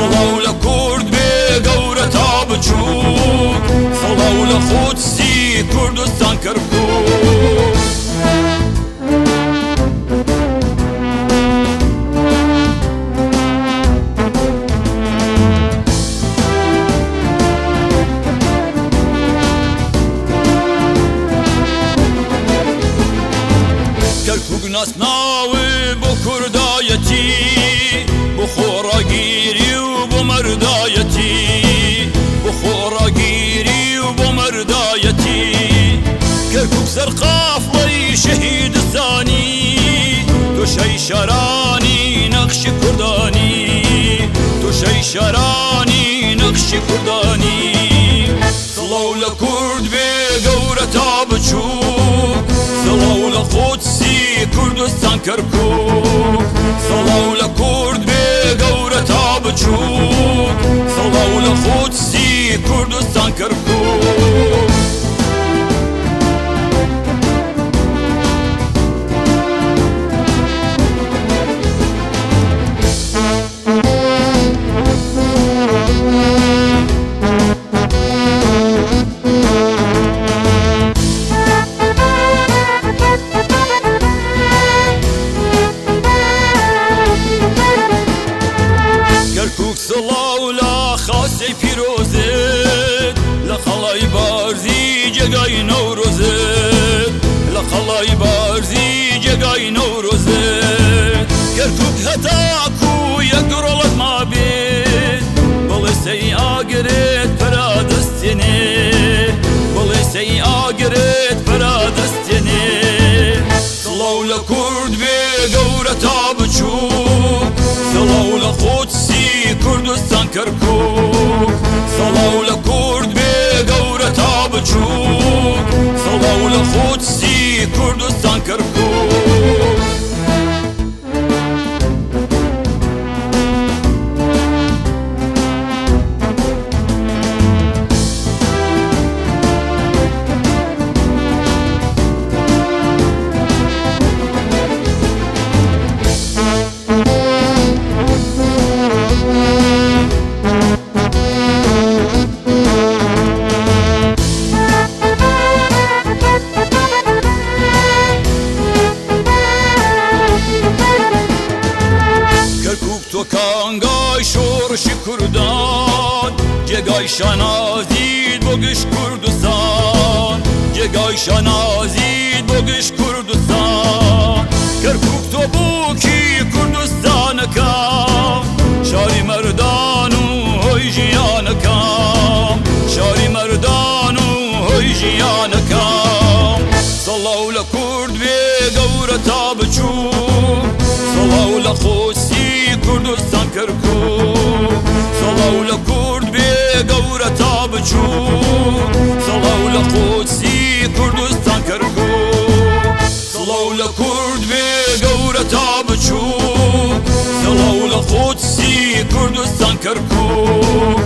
سڵاو لە کورد بێ گەورە تا بچووک سڵاو لە قودسی کوردستان کەرکووک کەرکووک ناسناوی بۆ کوردایەتی بۆ خۆڕاگیری و بۆ مەردایەتی بۆ خۆڕاگیری و بۆ مەردایەتی کەرکووک سەرقافڵەی شەهیدستانی توشەی شارانی نەخشی کوردانی توشەی شارانی نەخشی کوردانی سڵاو لە کورد بێ گەورە تا بچووک سڵاو لە قودسی کوردستان کەرکووک سڵاو لە کورد بێ گەورە تا بچووک سڵاو لە قودسی کوردستان کەرکووک سڵاو لە خاسەی پیرۆزت لە خەڵای بارزی جێگای نەورۆزت لە خەڵای بارزی جێگای نەورۆزت کەرکووک هەتاکو یەک ڕۆڵەت ما بێت بڵێ سەی ئاگرێت پەرادەستێنێ بڵێ سەی ئاگرێت پەرادەستێنێ سڵاو لە کورد بێ گەورە تا بچووک سڵاو لە قودسی کوردستان کەرکووک سڵاو لە کورد بێ گەورە تا بچووک سڵاو لە قودسی کوردستان کەرکووک کانگای شۆڕشی کوردان جێگای شانازیت بۆ گشت کوردستان جێگای شانازیت بۆ گشت کوردستان کەرکووک تۆ بووکی کوردستانەکەم شاری مەردان و هۆی ژیانەکەم شاری مەردان و هۆی ژیانەکەم سڵاو لە کورد بێ گەورە تا بچووک سڵاو لە قودسی کوردستان کەرکووک سڵاو لە کورد بێ گەورە تا بچووک سڵاو لە قودسی کوردستان کەرکووک سڵاو لە کورد بێ گەورە تا بچووک سڵاو لە قودسی کوردستان کەرکووک